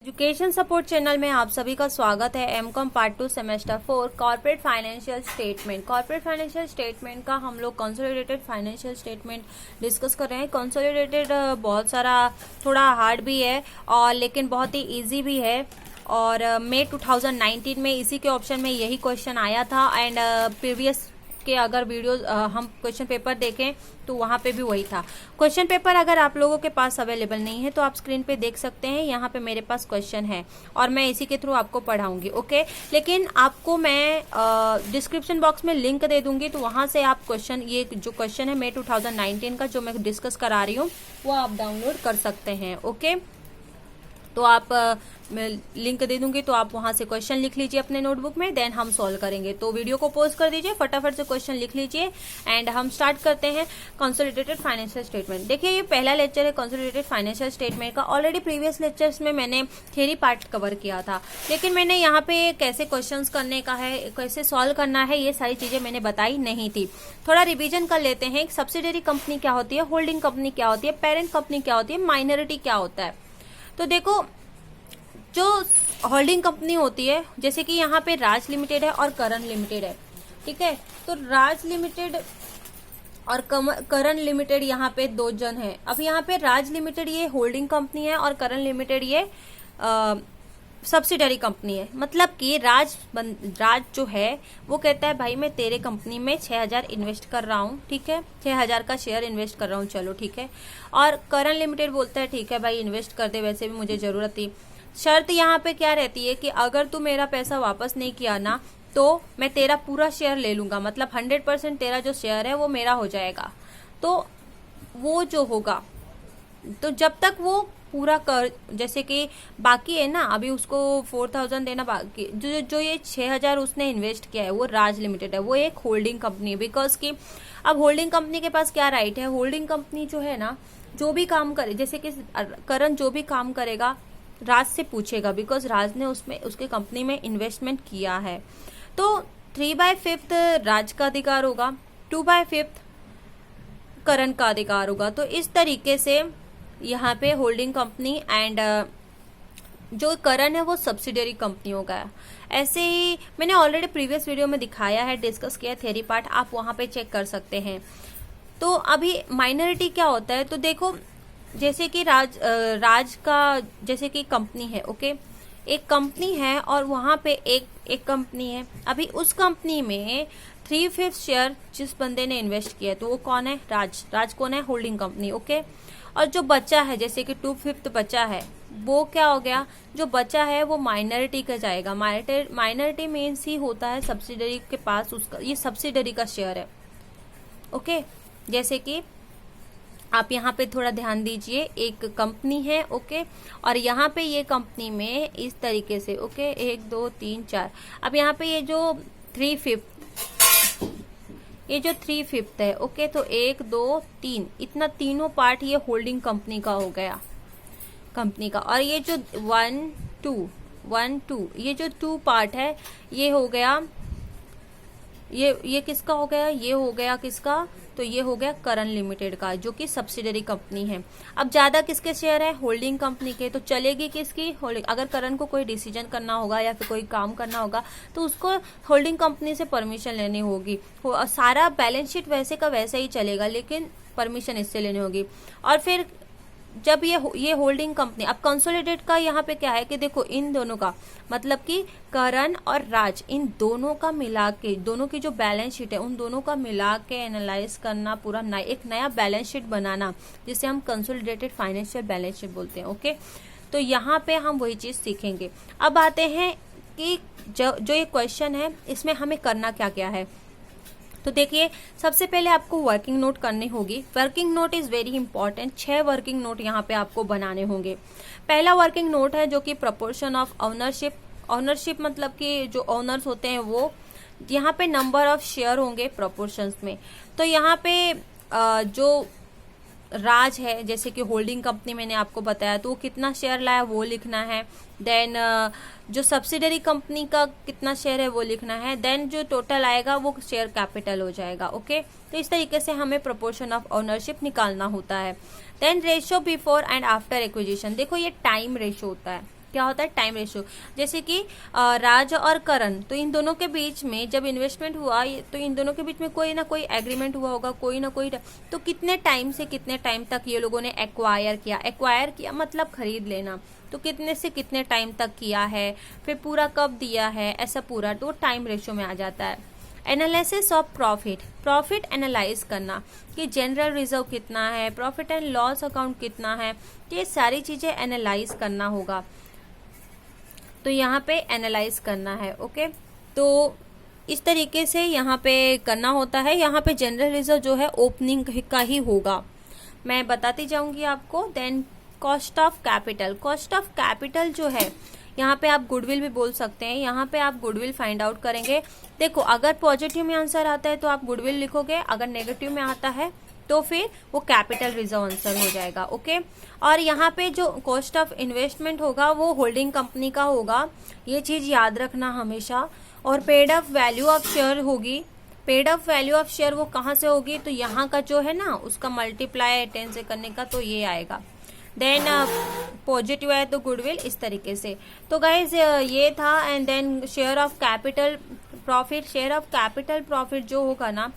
Education support channel में आप सभी का स्वागत है। MCom part 2 semester 4 corporate financial statement. Corporate financial statement का हम लोग कंसोलिडेटेड फाइनेंशियल स्टेटमेंट डिस्कस कर रहे हैं। कंसोलिडेटेड बहुत सारा थोड़ा हार्ड भी है और लेकिन बहुत ही इजी भी है। और मई 2019 में इसी के ऑप्शन में यही क्वेश्चन आया था एंड प्रीवियस के अगर वीडियो हम क्वेश्चन पेपर देखें तो वहां पे भी वही था। क्वेश्चन पेपर अगर आप लोगों के पास अवेलेबल नहीं है तो आप स्क्रीन पे देख सकते हैं। यहाँ पे मेरे पास क्वेश्चन है और मैं इसी के थ्रू आपको पढ़ाऊंगी, ओके। लेकिन आपको मैं डिस्क्रिप्शन बॉक्स में लिंक दे दूंगी, तो वहां से आप क्वेश्चन, ये जो क्वेश्चन है मई 2019 का जो मैं डिस्कस करा रही हूँ, वो आप डाउनलोड कर सकते हैं, ओके। तो आप मैं लिंक दे दूंगी, तो आप वहां से क्वेश्चन लिख लीजिए अपने नोटबुक में, देन हम सॉल्व करेंगे। तो वीडियो को पॉज कर दीजिए, फटाफट से क्वेश्चन लिख लीजिए एंड हम स्टार्ट करते हैं कंसोलिडेटेड फाइनेंशियल स्टेटमेंट। देखिए, ये पहला लेक्चर है कंसोलिडेटेड फाइनेंशियल स्टेटमेंट का। ऑलरेडी प्रीवियस लेक्चर्स में मैंने थ्योरी पार्ट कवर किया था, लेकिन मैंने यहाँ पे कैसे क्वेश्चन करने का है, कैसे सॉल्व करना है, ये सारी चीजें मैंने बताई नहीं थी। थोड़ा रिविजन कर लेते हैं। सब्सिडरी कंपनी क्या होती है, होल्डिंग कंपनी क्या होती है, पेरेंट कंपनी क्या होती है, माइनॉरिटी क्या होता है। तो देखो, जो होल्डिंग कंपनी होती है, जैसे कि यहाँ पे राज लिमिटेड है और करण लिमिटेड है, ठीक है। तो राज लिमिटेड और करण लिमिटेड यहाँ पे दो जन है। अब यहाँ पे राज लिमिटेड ये होल्डिंग कंपनी है और करण लिमिटेड ये सब्सिडरी कंपनी है। मतलब कि राज जो है वो कहता है भाई मैं तेरे कंपनी में 6000 इन्वेस्ट कर रहा हूँ, ठीक है, 6000 का शेयर इन्वेस्ट कर रहा हूँ, चलो ठीक है। और करण लिमिटेड बोलता है ठीक है भाई इन्वेस्ट कर दे, वैसे भी मुझे जरूरत थी। शर्त यहाँ पे क्या रहती है कि अगर तू मेरा पैसा वापस नहीं किया ना तो मैं तेरा पूरा शेयर ले लूंगा, मतलब 100% तेरा जो शेयर है वो मेरा हो जाएगा। तो वो जो होगा, तो जब तक वो पूरा कर, जैसे कि बाकी है ना, अभी उसको 4000 देना बाकी, जो ये 6000 उसने इन्वेस्ट किया है वो राज लिमिटेड है, वो एक होल्डिंग कंपनी है। बिकॉज कि अब होल्डिंग कंपनी के पास क्या राइट है, होल्डिंग कंपनी जो है ना, जो भी काम करे, जैसे कि करण जो भी काम करेगा राज से पूछेगा, बिकॉज राज ने उसमें उसके कंपनी में इन्वेस्टमेंट किया है। तो 3/5 राज का अधिकार होगा, 2/5 करण का अधिकार होगा। तो इस तरीके से यहाँ पे होल्डिंग कंपनी एंड जो करण है वो सब्सिडियरी कंपनी होगा। ऐसे ही मैंने ऑलरेडी प्रीवियस वीडियो में दिखाया है, डिस्कस किया थ्योरी पार्ट, आप वहां पे चेक कर सकते हैं। तो अभी माइनॉरिटी क्या होता है, तो देखो जैसे कि राज का जैसे कि कंपनी है, ओके, एक कंपनी है और वहां पे एक कंपनी है। अभी उस कंपनी में 3/5 शेयर जिस बंदे ने इन्वेस्ट किया है तो वो कौन है, राज कौन है, होल्डिंग कंपनी, ओके। और जो बचा है, जैसे कि 2/5 बचा है, वो क्या हो गया, जो बचा है वो माइनॉरिटी का जाएगा। माइनॉरिटी मीन्स ही होता है सब्सिडरी के पास उसका, ये सब्सिडरी का शेयर है, ओके। जैसे कि आप यहाँ पे थोड़ा ध्यान दीजिए, एक कंपनी है, ओके, और यहाँ पे ये कंपनी में इस तरीके से, ओके, 1 2 3 4। अब यहाँ पे ये जो 3/5 है, ओके, तो 1 2 3 इतना तीनों पार्ट ये होल्डिंग कंपनी का हो गया, कंपनी का। और ये जो 1 2 ये जो 2 पार्ट है ये हो गया, ये किसका हो गया, ये हो गया किसका, तो ये हो गया करण लिमिटेड का, जो कि सब्सिडरी कंपनी है। अब ज्यादा किसके शेयर है, होल्डिंग कंपनी के, तो चलेगी किसकी, होल्डिंग। अगर करण को कोई डिसीजन करना होगा या फिर कोई काम करना होगा तो उसको होल्डिंग कंपनी से परमिशन लेनी होगी। सारा बैलेंस शीट वैसे का वैसा ही चलेगा, लेकिन परमिशन इससे लेनी होगी। और फिर जब ये होल्डिंग कंपनी, अब कंसोलिडेट का यहाँ पे क्या है कि देखो इन दोनों का मतलब कि करण और राज, इन दोनों का मिला के, दोनों की जो बैलेंस शीट है उन दोनों का मिला के एनालाइज करना, पूरा एक नया बैलेंस शीट बनाना, जिसे हम कंसोलिडेटेड फाइनेंशियल बैलेंस शीट बोलते हैं, ओके। तो यहाँ पे हम वही चीज सीखेंगे। अब आते हैं कि जो ये क्वेश्चन है इसमें हमें करना क्या क्या है। तो देखिए, सबसे पहले आपको वर्किंग नोट करनी होगी। Working note is very important. 6 working note यहाँ पे आपको बनाने होंगे। पहला वर्किंग नोट है जो कि प्रोपोर्शन ऑफ ओनरशिप। ओनरशिप मतलब कि जो ओनर्स होते हैं वो, यहाँ पे नंबर ऑफ शेयर होंगे प्रोपोर्शंस में। तो यहाँ पे जो राज है, जैसे कि होल्डिंग कंपनी मैंने आपको बताया, तो वो कितना शेयर लाया वो लिखना है। देन जो सब्सिडरी कंपनी का कितना शेयर है वो लिखना है। देन जो टोटल आएगा वो शेयर कैपिटल हो जाएगा, ओके। तो इस तरीके से हमें प्रोपोर्शन ऑफ ओनरशिप निकालना होता है। Then ratio before and after acquisition. देखो ये टाइम रेशियो होता है, क्या होता है, टाइम रेशियो। जैसे कि राज और करण, तो इन दोनों के बीच में जब इन्वेस्टमेंट हुआ तो इन दोनों के बीच में कोई ना कोई एग्रीमेंट हुआ होगा, कोई ना कोई, तो कितने टाइम से कितने टाइम तक ये लोगों ने एक्वायर किया मतलब खरीद लेना, तो कितने से कितने टाइम तक किया है, फिर पूरा कब दिया है, ऐसा पूरा तो टाइम रेशियो में आ जाता है। एनालिसिस ऑफ प्रॉफिट एनालाइज करना कि जनरल रिजर्व कितना है, प्रॉफिट एंड लॉस अकाउंट कितना है, ये सारी चीजें एनालाइज करना होगा, तो यहाँ पे एनालाइज करना है। ओके, तो इस तरीके से यहाँ पे करना होता है। यहाँ पे जनरल रिजर्व जो है ओपनिंग का ही होगा, मैं बताती जाऊंगी आपको। देन कॉस्ट ऑफ कैपिटल जो है, यहाँ पे आप गुडविल भी बोल सकते हैं, यहाँ पे आप गुडविल फाइंड आउट करेंगे। देखो, अगर पॉजिटिव में आंसर आता है तो आप गुडविल लिखोगे, अगर नेगेटिव में आता है तो फिर वो कैपिटल रिजर्व आंसर हो जाएगा। ओके, और यहाँ पे जो कॉस्ट ऑफ इन्वेस्टमेंट होगा वो होल्डिंग कंपनी का होगा, ये चीज याद रखना हमेशा। और paid up value of share होगी, paid up value of share वो कहाँ से होगी, तो यहाँ का जो है ना उसका मल्टीप्लाई 10 से करने का, तो ये आएगा। देन पॉजिटिव है तो गुडविल, इस तरीके से। तो गाइज ये था। And then share of capital profit जो होगा ना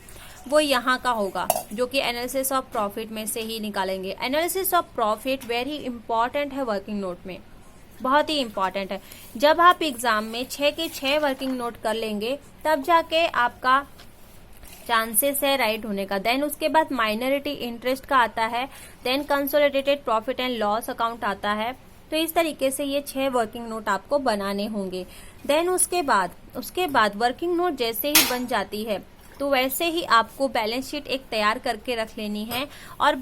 वो यहाँ का होगा, जो कि एनालिसिस ऑफ प्रॉफिट में से ही निकालेंगे। Analysis of profit very important है वर्किंग नोट में, बहुत ही इंपॉर्टेंट है। जब आप एग्जाम में 6 के 6 वर्किंग नोट कर लेंगे तब जाके आपका चांसेस है राइट होने का। देन उसके बाद माइनॉरिटी इंटरेस्ट का आता है, then consolidated profit and loss account आता है। तो इस तरीके से ये 6 वर्किंग नोट आपको बनाने होंगे। देन उसके बाद वर्किंग नोट जैसे ही बन जाती है तो वैसे ही आपको बैलेंस शीट एक तैयार करके रख लेनी है, और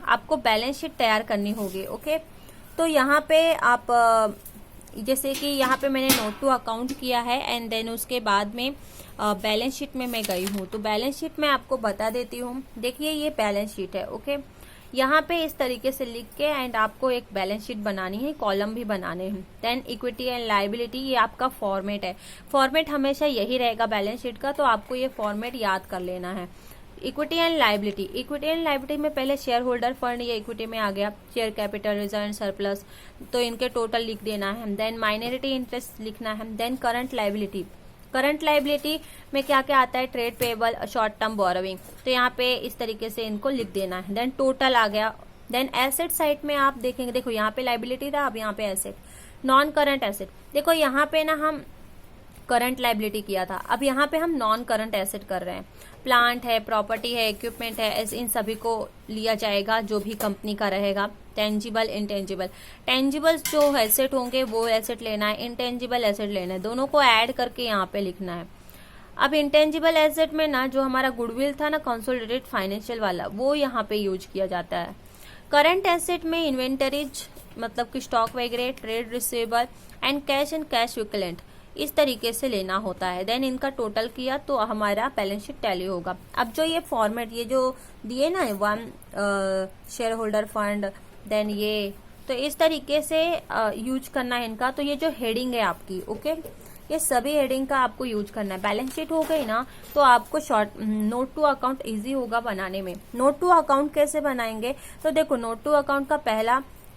आपको बैलेंस शीट तैयार करनी होगी। ओके, तो यहाँ पे आप जैसे कि यहाँ पे मैंने नोट टू अकाउंट किया है, एंड देन उसके बाद में बैलेंस शीट में मैं गई हूँ, तो बैलेंस शीट मैं आपको बता देती हूँ। देखिए, ये बैलेंस शीट है। ओके, यहाँ पे इस तरीके से लिख के एंड आपको एक बैलेंस शीट बनानी है, कॉलम भी बनाने हैं। देन इक्विटी एंड लायबिलिटी, ये आपका फॉर्मेट है। फॉर्मेट हमेशा यही रहेगा बैलेंस शीट का, तो आपको ये फॉर्मेट याद कर लेना है। इक्विटी एंड लायबिलिटी में पहले शेयर होल्डर फंड, ये इक्विटी में आ गया। Share capital, reserve and surplus, तो इनके टोटल लिख देना है। देन माइनॉरिटी इंटरेस्ट लिखना है। देन करंट लायबिलिटी में क्या क्या आता है, trade payable, short term borrowing, तो यहाँ पे इस तरीके से इनको लिख देना है। देन टोटल आ गया। देन एसेट साइड में आप देखेंगे, देखो यहाँ पे लायबिलिटी था, अब यहाँ पे एसेट। नॉन करंट एसेट, देखो यहाँ पे ना हम करंट लायबिलिटी किया था, अब यहाँ पे हम नॉन करंट एसेट कर रहे हैं। प्लांट है, प्रॉपर्टी है, इक्विपमेंट है, इन सभी को लिया जाएगा जो भी कंपनी का रहेगा। टेंजिबल, इंटेंजिबल, टेंजिबल्स जो एसेट होंगे वो एसेट लेना है, इंटेंजिबल एसेट लेना है, दोनों को ऐड करके यहाँ पे लिखना है। अब इंटेंजिबल एसेट में ना जो हमारा गुडविल था ना कंसोलिडेटेड फाइनेंशियल वाला, वो यहाँ पे यूज किया जाता है। करंट एसेट में इन्वेंटरीज मतलब कि स्टॉक वगैरह, trade receivable and cash equivalent, इस तरीके से लेना होता है। देन इनका टोटल किया तो हमारा बैलेंस शीट टैली होगा। अब जो ये फॉर्मेट ये जो दिए ना, one shareholder fund, then ये, तो इस तरीके से यूज करना है इनका। तो ये जो हेडिंग है आपकी, ओके, ये सभी हेडिंग का आपको यूज करना है। बैलेंस शीट हो गई ना, तो आपको short note to account easy होगा बनाने में। नोट टू अकाउंट कैसे बनाएंगे, तो देखो नोट टू अकाउंट का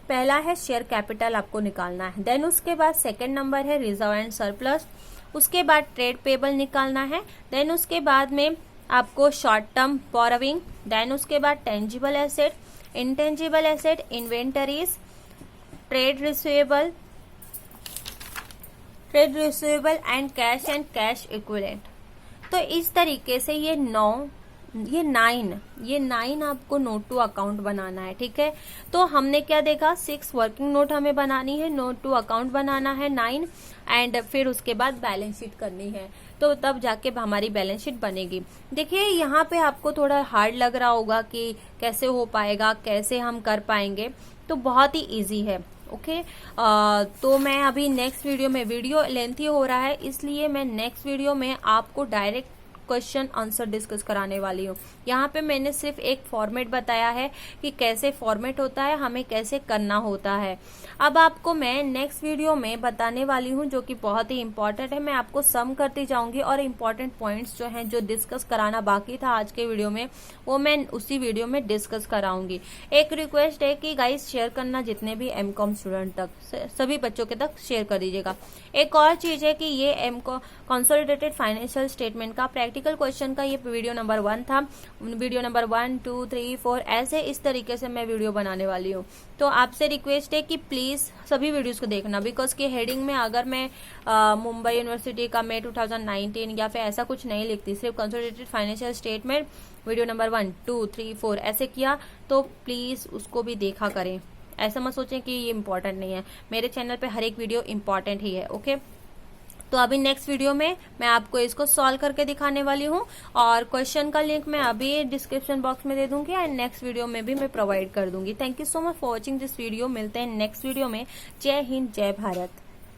पहला है शेयर कैपिटल आपको निकालना है। देन उसके बाद सेकंड नंबर है रिजर्व एंड सरप्लस, उसके बाद ट्रेड पेबल निकालना है। देन उसके बाद में आपको शॉर्ट टर्म बोरोविंग, देन उसके बाद tangible asset, intangible asset, inventories, trade receivable and cash equivalent. तो इस तरीके से ये 9 आपको नोट टू अकाउंट बनाना है, ठीक है। तो हमने क्या देखा, 6 वर्किंग नोट हमें बनानी है, नोट टू अकाउंट बनाना है 9, एंड फिर उसके बाद बैलेंस शीट करनी है, तो तब जाके हमारी बैलेंस शीट बनेगी। देखिए यहाँ पे आपको थोड़ा हार्ड लग रहा होगा कि कैसे हो पाएगा, कैसे हम कर पाएंगे, तो बहुत ही इजी है। ओके, तो मैं अभी नेक्स्ट वीडियो में, वीडियो लेंथी हो रहा है इसलिए मैं नेक्स्ट वीडियो में आपको डायरेक्ट क्वेश्चन आंसर डिस्कस कराने वाली हूँ। यहाँ पे मैंने सिर्फ एक फॉर्मेट बताया है कि कैसे फॉर्मेट होता है, हमें कैसे करना होता है। अब आपको मैं नेक्स्ट वीडियो में बताने वाली हूँ जो कि बहुत ही इंपॉर्टेंट है। मैं आपको सम करती जाऊंगी और इम्पोर्टेंट पॉइंट्स जो हैं, जो डिस्कस कराना बाकी था आज के वीडियो में, वो मैं उसी वीडियो में डिस्कस कराऊंगी। एक रिक्वेस्ट है कि गाइस शेयर करना जितने भी एमकॉम स्टूडेंट तक, सभी बच्चों के तक शेयर कर दीजिएगा। एक और चीज है कि ये एमकॉम कंसोलिडेटेड फाइनेंशियल स्टेटमेंट का प्रैक्टिकल क्वेश्चन का ये वीडियो नंबर 1 था। वीडियो नंबर 1, 2, 3, 4 ऐसे इस तरीके से मैं वीडियो बनाने वाली हूँ। तो आपसे रिक्वेस्ट है कि प्लीज सभी वीडियोस को देखना, बिकॉज की हेडिंग में अगर मैं मुंबई यूनिवर्सिटी का मे 2019 या फिर ऐसा कुछ नहीं लिखती, सिर्फ consolidated financial statement video number 1, 2, 3, 4 ऐसे किया, तो प्लीज उसको भी देखा करें। ऐसा मत सोचें कि ये इंपॉर्टेंट नहीं है, मेरे चैनल पे हर एक वीडियो इंपॉर्टेंट ही है। ओके, तो अभी नेक्स्ट वीडियो में मैं आपको इसको सॉल्व करके दिखाने वाली हूँ और क्वेश्चन का लिंक मैं अभी डिस्क्रिप्शन बॉक्स में दे दूंगी एंड नेक्स्ट वीडियो में भी मैं प्रोवाइड कर दूंगी। Thank you so much for watching this video. मिलते हैं नेक्स्ट वीडियो में। जय हिंद, जय भारत।